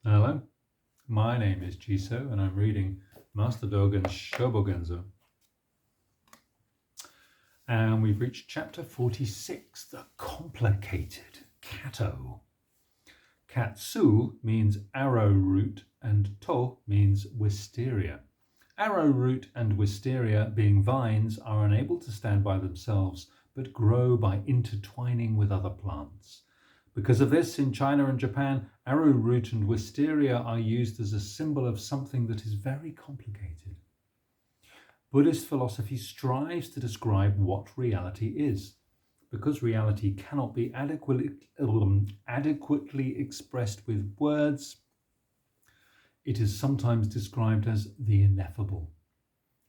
Hello, my name is Jiso and I'm reading Master Dōgen's Shōbōgenzō. And we've reached chapter 46, the complicated Katto. Katsu means arrowroot and to means wisteria. Arrowroot and wisteria, being vines, are unable to stand by themselves but grow by intertwining with other plants. Because of this, in China and Japan, arrowroot and wisteria are used as a symbol of something that is very complicated. Buddhist philosophy strives to describe what reality is. Because reality cannot be adequately expressed with words, it is sometimes described as the ineffable.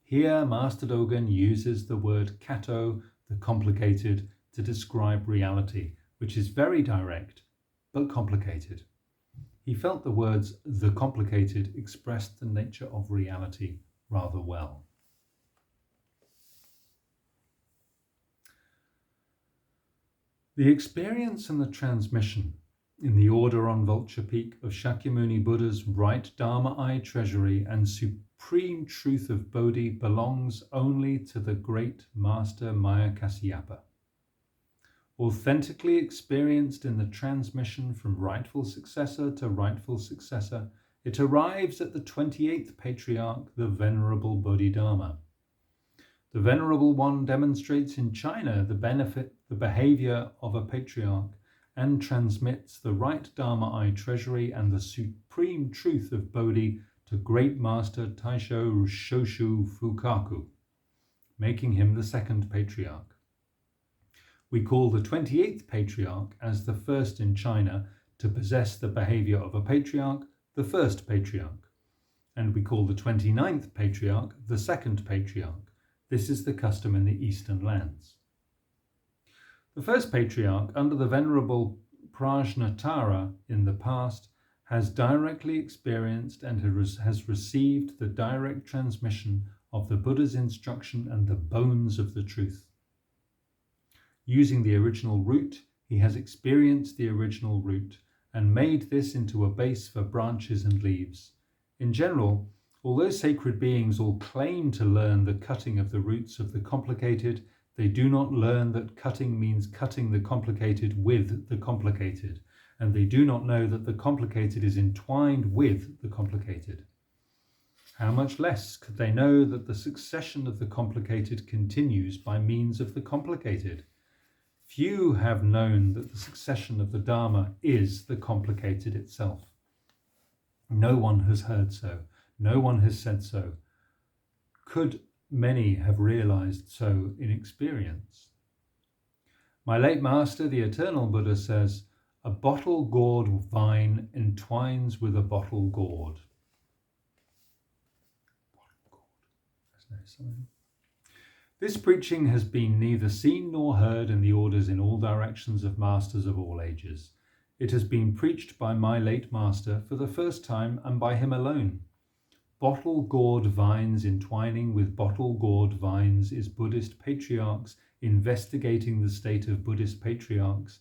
Here, Master Dōgen uses the word Katto, the complicated, to describe reality, which is very direct, but complicated. He felt the words the complicated expressed the nature of reality rather well. The experience and the transmission in the order on Vulture Peak of Shakyamuni Buddha's right Dharma eye treasury and supreme truth of Bodhi belongs only to the great Master Maya Kasyapa. Authentically experienced in the transmission from rightful successor to rightful successor, it arrives at the 28th Patriarch, the Venerable Bodhidharma. The Venerable One demonstrates in China the behavior of a patriarch and transmits the right Dharma eye treasury and the supreme truth of Bodhi to Great Master Taisho Shoshu Fukaku, making him the second patriarch. We call the 28th Patriarch as the first in China to possess the behavior of a patriarch, the first patriarch. And we call the 29th Patriarch the second patriarch. This is the custom in the Eastern lands. The first patriarch, under the Venerable Prajnatara in the past, has directly experienced and has received the direct transmission of the Buddha's instruction and the bones of the truth. Using the original root, he has experienced the original root and made this into a base for branches and leaves. In general, although sacred beings all claim to learn the cutting of the roots of the complicated, they do not learn that cutting means cutting the complicated with the complicated, and they do not know that the complicated is entwined with the complicated. How much less could they know that the succession of the complicated continues by means of the complicated? Few have known that the succession of the Dharma is the complicated itself. No one has heard so. No one has said so. Could many have realized so in experience? My late master, the eternal Buddha, says, "A bottle gourd vine entwines with a bottle gourd." There's no sign. This preaching has been neither seen nor heard in the orders in all directions of masters of all ages. It has been preached by my late master for the first time and by him alone. Bottle gourd vines entwining with bottle gourd vines is Buddhist patriarchs investigating the state of Buddhist patriarchs,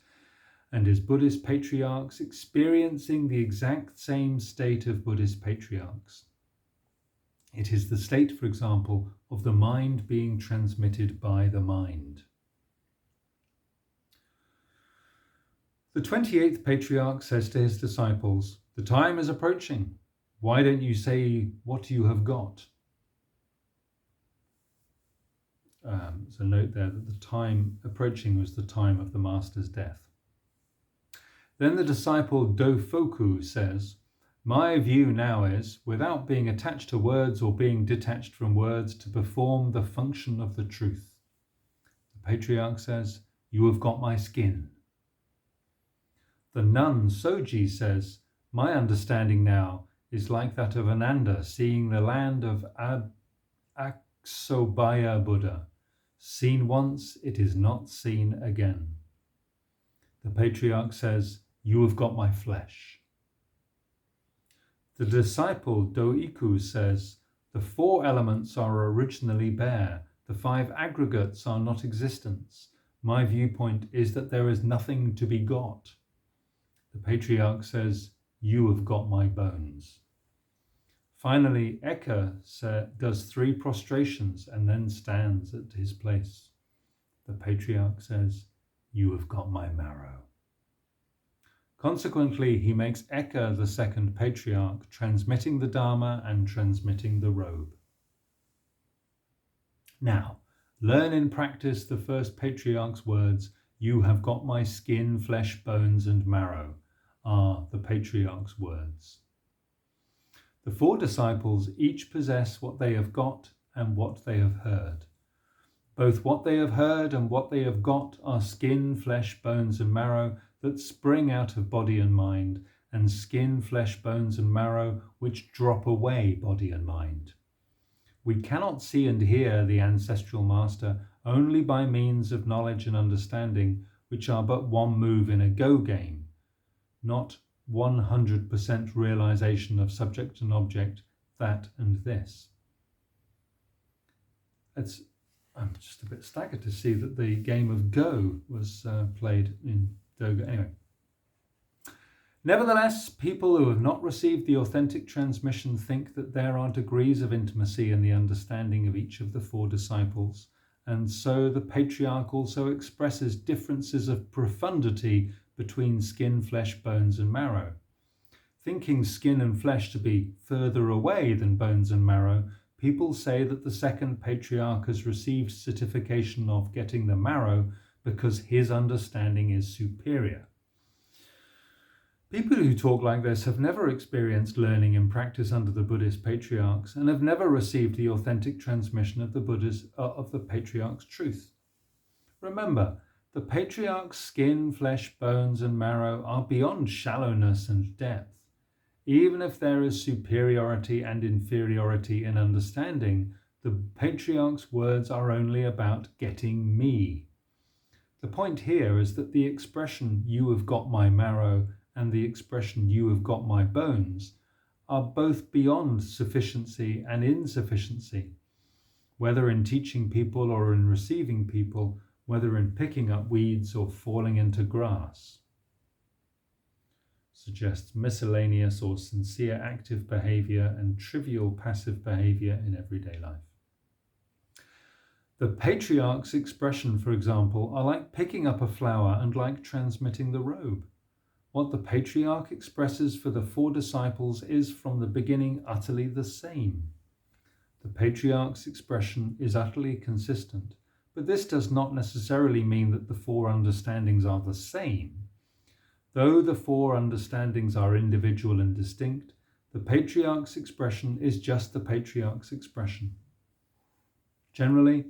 and is Buddhist patriarchs experiencing the exact same state of Buddhist patriarchs. It is the state, for example, of the mind being transmitted by the mind. The 28th Patriarch says to his disciples, "The time is approaching. Why don't you say what you have got?" So note there that the time approaching was the time of the Master's death. Then the disciple Dofoku says, "My view now is, without being attached to words or being detached from words, to perform the function of the truth." The Patriarch says, "You have got my skin." The nun Soji says, "My understanding now is like that of Ananda seeing the land of Aksobhaya Buddha. Seen once, it is not seen again." The Patriarch says, "You have got my flesh." The disciple Doiku says, "The four elements are originally bare. The five aggregates are not existence. My viewpoint is that there is nothing to be got." The Patriarch says, you have got my bones. Finally, Eka does 3 prostrations and then stands at his place. The patriarch says, you have got my marrow. Consequently, he makes Eka the second patriarch, transmitting the Dharma and transmitting the robe. Now, learn in practice the first patriarch's words, you have got my skin, flesh, bones and marrow, are the patriarch's words. The 4 disciples each possess what they have got and what they have heard. Both what they have heard and what they have got are skin, flesh, bones and marrow that spring out of body and mind, and skin, flesh, bones and marrow which drop away body and mind. We cannot see and hear the ancestral master only by means of knowledge and understanding, which are but one move in a go game, not 100% realization of subject and object, that and this. I'm just a bit staggered to see that the game of Go was played in Dōgen. Anyway. Nevertheless, people who have not received the authentic transmission think that there are degrees of intimacy in the understanding of each of the 4 disciples, and so the patriarch also expresses differences of profundity between skin, flesh, bones and marrow. Thinking skin and flesh to be further away than bones and marrow, people say that the second patriarch has received certification of getting the marrow because his understanding is superior. People who talk like this have never experienced learning and practice under the Buddhist patriarchs and have never received the authentic transmission of the patriarch's truth. Remember, the patriarch's skin, flesh, bones and marrow are beyond shallowness and depth. Even if there is superiority and inferiority in understanding, the patriarch's words are only about getting me. The point here is that the expression, you have got my marrow, and the expression, you have got my bones, are both beyond sufficiency and insufficiency, whether in teaching people or in receiving people, whether in picking up weeds or falling into grass. Suggests miscellaneous or sincere active behavior and trivial passive behavior in everyday life. The patriarch's expression, for example, are like picking up a flower and like transmitting the robe. What the patriarch expresses for the 4 disciples is from the beginning utterly the same. The patriarch's expression is utterly consistent, but this does not necessarily mean that the 4 understandings are the same. Though the 4 understandings are individual and distinct, the patriarch's expression is just the patriarch's expression. Generally,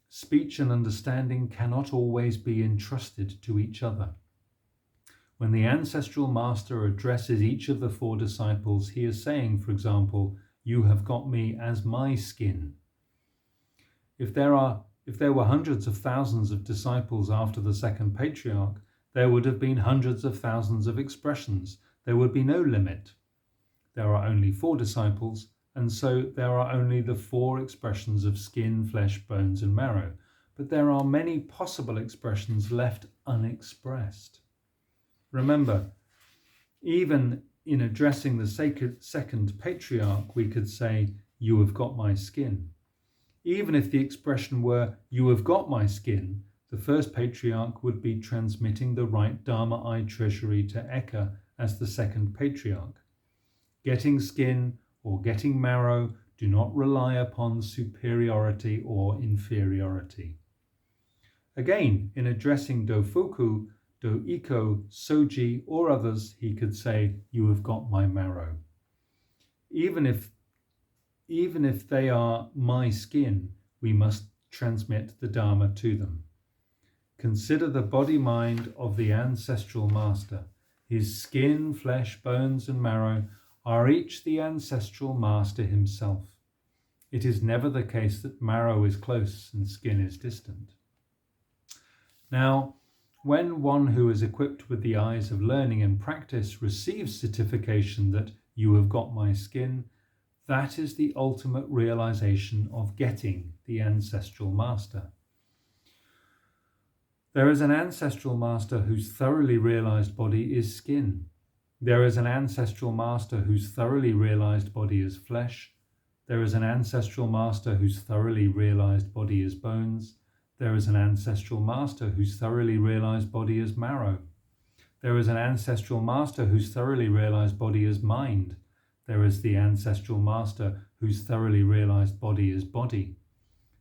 speech and understanding cannot always be entrusted to each other. When the ancestral master addresses each of the 4 disciples, he is saying, for example, you have got me as my skin. If there were hundreds of thousands of disciples after the second patriarch, there would have been hundreds of thousands of expressions. There would be no limit. There are only 4 disciples, and so there are only the 4 expressions of skin, flesh, bones and marrow. But there are many possible expressions left unexpressed. Remember, even in addressing the second patriarch, we could say, you have got my skin. Even if the expression were, you have got my skin, the first patriarch would be transmitting the right Dharma eye treasury to Eka as the second patriarch. Getting skin or getting marrow do not rely upon superiority or inferiority. Again, in addressing Dofuku, Doiko, Soji, or others, he could say, you have got my marrow. Even if they are my skin, we must transmit the Dharma to them. Consider the body-mind of the ancestral master. His skin, flesh, bones and marrow are each the ancestral master himself. It is never the case that marrow is close and skin is distant. Now, when one who is equipped with the eyes of learning and practice receives certification that you have got my skin, that is the ultimate realization of getting the ancestral master. There is an ancestral master whose thoroughly realized body is skin. There is an ancestral master whose thoroughly realized body is flesh. There is an ancestral master whose thoroughly realized body is bones. There is an ancestral master whose thoroughly realized body is marrow. There is an ancestral master whose thoroughly realized body is mind. There is the ancestral master whose thoroughly realized body is body.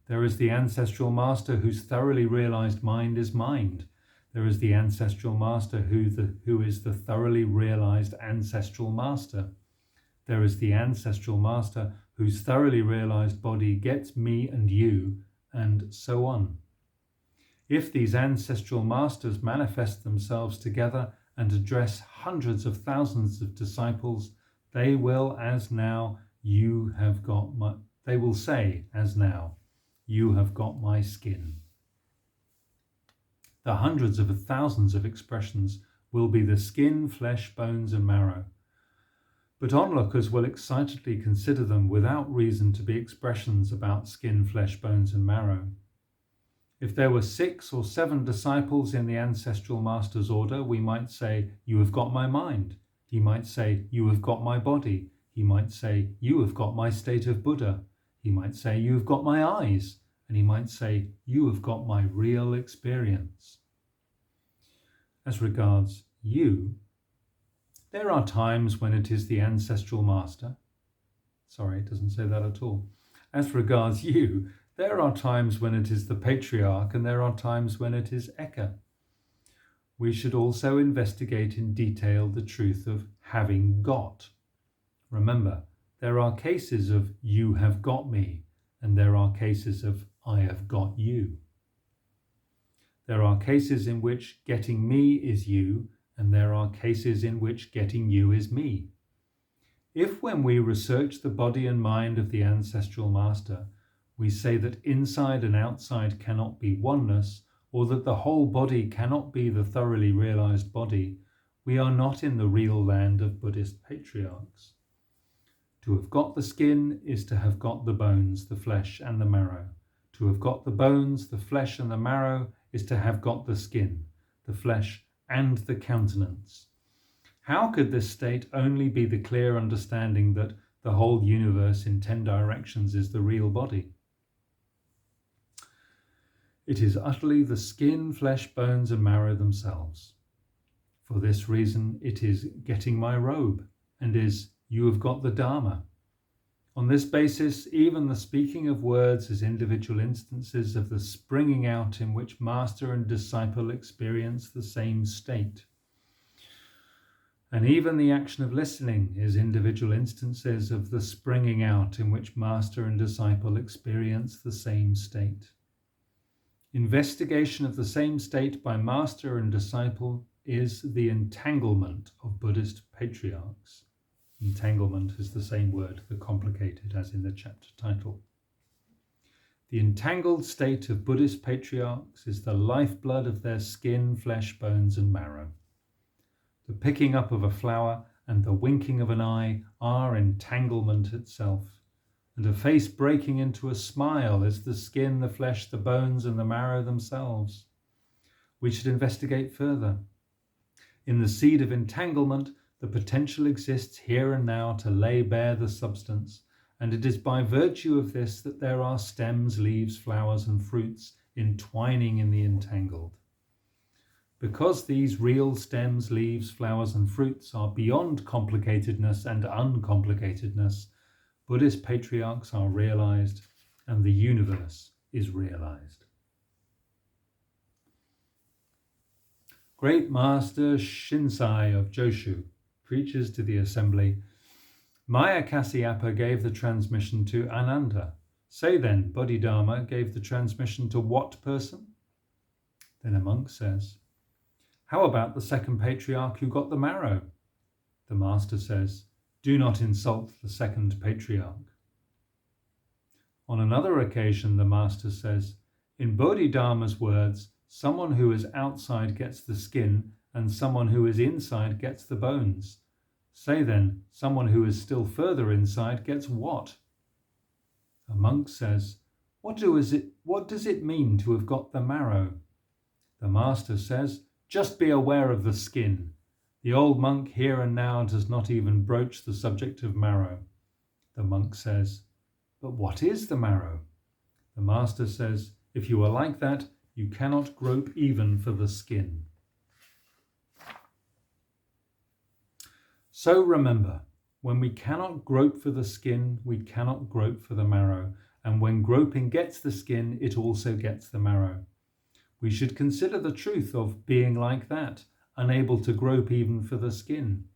There is the ancestral master whose thoroughly realized mind is mind. There is the ancestral master who is the thoroughly realized ancestral master. There is the ancestral master whose thoroughly realized body gets me and you, and so on. If these ancestral masters manifest themselves together and address hundreds of thousands of disciples, they will say, as now, you have got my skin. The hundreds of thousands of expressions will be the skin, flesh, bones, and marrow. But onlookers will excitedly consider them without reason to be expressions about skin, flesh, bones, and marrow. If there were 6 or 7 disciples in the ancestral master's order, we might say, you have got my mind. He might say, you have got my body. He might say, you have got my state of Buddha. He might say, you have got my eyes. And he might say, you have got my real experience. As regards you, there are times when it is the ancestral master. Sorry, it doesn't say that at all. As regards you, there are times when it is the patriarch, and there are times when it is Eka. We should also investigate in detail the truth of having got. Remember, there are cases of you have got me, and there are cases of I have got you. There are cases in which getting me is you, and there are cases in which getting you is me. If when we research the body and mind of the ancestral master, we say that inside and outside cannot be oneness, or that the whole body cannot be the thoroughly realized body, we are not in the real land of Buddhist patriarchs. To have got the skin is to have got the bones, the flesh, and the marrow. To have got the bones, the flesh, and the marrow is to have got the skin, the flesh, and the countenance. How could this state only be the clear understanding that the whole universe in 10 directions is the real body? It is utterly the skin, flesh, bones, and marrow themselves. For this reason, it is getting my robe, and is you have got the Dharma. On this basis, even the speaking of words as individual instances of the springing out in which master and disciple experience the same state. And even the action of listening is individual instances of the springing out in which master and disciple experience the same state. Investigation of the same state by master and disciple is the entanglement of Buddhist patriarchs. Entanglement is the same word, the complicated, as in the chapter title. The entangled state of Buddhist patriarchs is the lifeblood of their skin, flesh, bones, and marrow. The picking up of a flower and the winking of an eye are entanglement itself, and a face breaking into a smile is the skin, the flesh, the bones, and the marrow themselves. We should investigate further. In the seed of entanglement, the potential exists here and now to lay bare the substance, and it is by virtue of this that there are stems, leaves, flowers, and fruits entwining in the entangled. Because these real stems, leaves, flowers, and fruits are beyond complicatedness and uncomplicatedness, Buddhist patriarchs are realized, and the universe is realized. Great Master Shinsai of Joshu preaches to the assembly, Maya Kasyapa gave the transmission to Ananda. Say then, Bodhidharma gave the transmission to what person? Then a monk says, how about the second patriarch who got the marrow? The master says, do not insult the second patriarch. On another occasion, the master says, in Bodhidharma's words, someone who is outside gets the skin, and someone who is inside gets the bones. Say then, someone who is still further inside gets what? A monk says, what does it mean to have got the marrow? The master says, just be aware of the skin. The old monk here and now does not even broach the subject of marrow. The monk says, "But what is the marrow?" The master says, "If you are like that, you cannot grope even for the skin." So remember, when we cannot grope for the skin, we cannot grope for the marrow. And when groping gets the skin, it also gets the marrow. We should consider the truth of being like that, unable to grope even for the skin.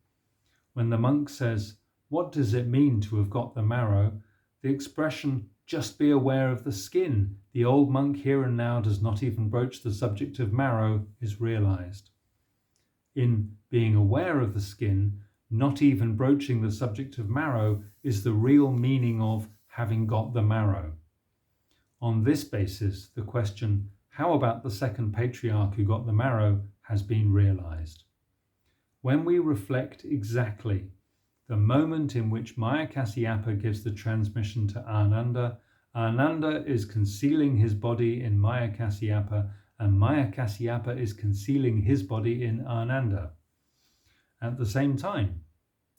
When the monk says, "What does it mean to have got the marrow?" the expression, "just be aware of the skin, the old monk here and now does not even broach the subject of marrow," is realized. In being aware of the skin, not even broaching the subject of marrow is the real meaning of having got the marrow. On this basis, the question, how about the second patriarch who got the marrow, has been realized. When we reflect exactly the moment in which Maya Kasyapa gives the transmission to Ananda, Ananda is concealing his body in Maya Kasyapa, and Maya Kasyapa is concealing his body in Ananda. At the same time,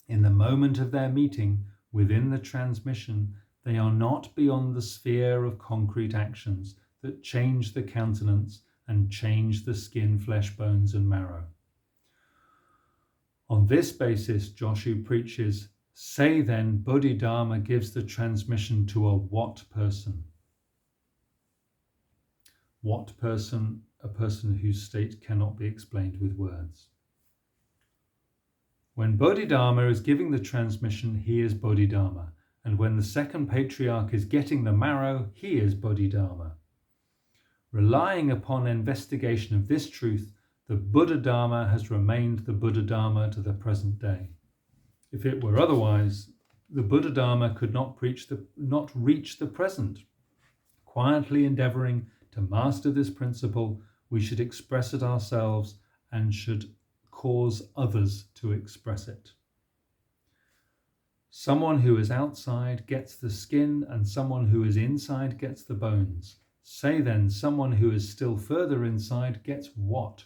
in the moment of their meeting, within the transmission, they are not beyond the sphere of concrete actions that change the countenance and change the skin, flesh, bones, and marrow. On this basis, Joshu preaches, "Say then, Bodhidharma gives the transmission to a what person?" What person? A person whose state cannot be explained with words. When Bodhidharma is giving the transmission, he is Bodhidharma. And when the second patriarch is getting the marrow, he is Bodhidharma. Relying upon investigation of this truth, the Buddha Dharma has remained the Buddha Dharma to the present day. If it were otherwise, the Buddha Dharma could not reach the present. Quietly endeavoring to master this principle, we should express it ourselves and should cause others to express it. Someone who is outside gets the skin, and someone who is inside gets the bones. Say then, someone who is still further inside gets what?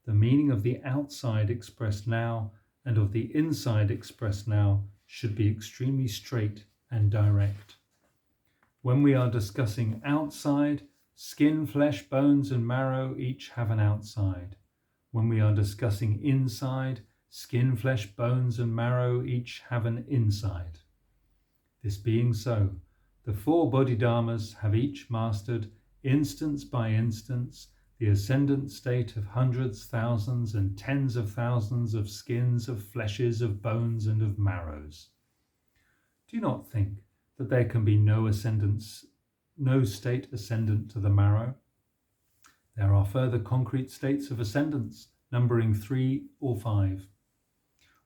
The meaning of the outside expressed now and of the inside expressed now should be extremely straight and direct. When we are discussing outside, skin, flesh, bones, and marrow each have an outside. When we are discussing inside, skin, flesh, bones, and marrow each have an inside. This being so, the four Bodhidharmas have each mastered, instance by instance, the ascendant state of hundreds, thousands, and tens of thousands of skins, of fleshes, of bones, and of marrows. Do not think that there can be no state ascendant to the marrow. There are further concrete states of ascendance, numbering 3 or 5.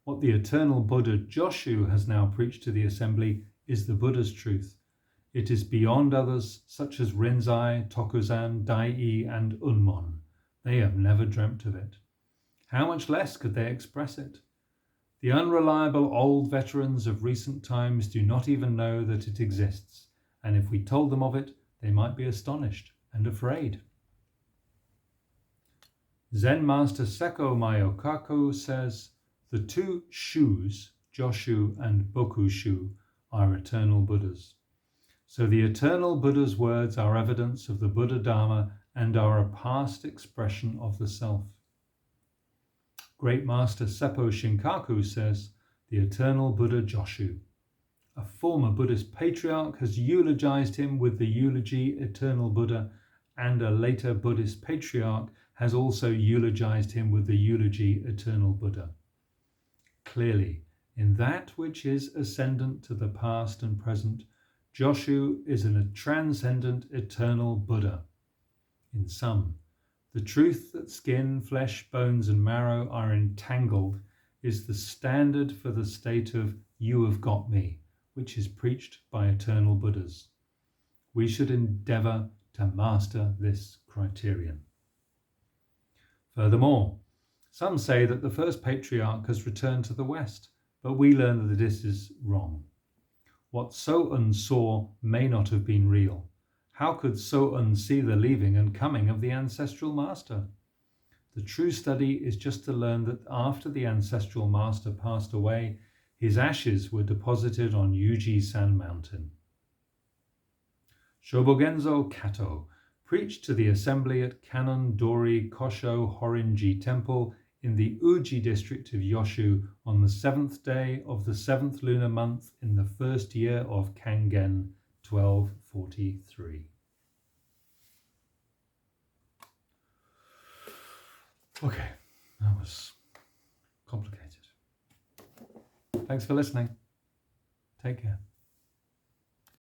What the eternal Buddha Joshu has now preached to the assembly is the Buddha's truth. It is beyond others, such as Rinzai, Tokuzan, Dai, and Unmon. They have never dreamt of it. How much less could they express it? The unreliable old veterans of recent times do not even know that it exists, and if we told them of it, they might be astonished and afraid. Zen Master Sekko Myokaku says, the two shus, Joshu and Bokushu, are eternal Buddhas. So the eternal Buddha's words are evidence of the Buddha Dharma and are a past expression of the self. Great Master Seppo Shinkaku says, the eternal Buddha Joshu. A former Buddhist patriarch has eulogized him with the eulogy eternal Buddha, and a later Buddhist patriarch has also eulogized him with the eulogy eternal Buddha. Clearly, in that which is ascendant to the past and present, Joshu is a transcendent eternal Buddha. In sum, the truth that skin, flesh, bones, and marrow are entangled is the standard for the state of "you have got me," which is preached by eternal Buddhas. We should endeavor to master this criterion. Furthermore, some say that the first patriarch has returned to the West, but we learn that this is wrong. What So-un saw may not have been real. How could So-un see the leaving and coming of the ancestral master? The true study is just to learn that after the ancestral master passed away, his ashes were deposited on Yuji-san Mountain. Shōbōgenzō Katto preached to the assembly at Kannon Dori Kosho Horinji Temple in the Uji district of Yoshu on the 7th day of the 7th lunar month in the first year of Kangen 1243. Okay, that was complicated. Thanks for listening. Take care.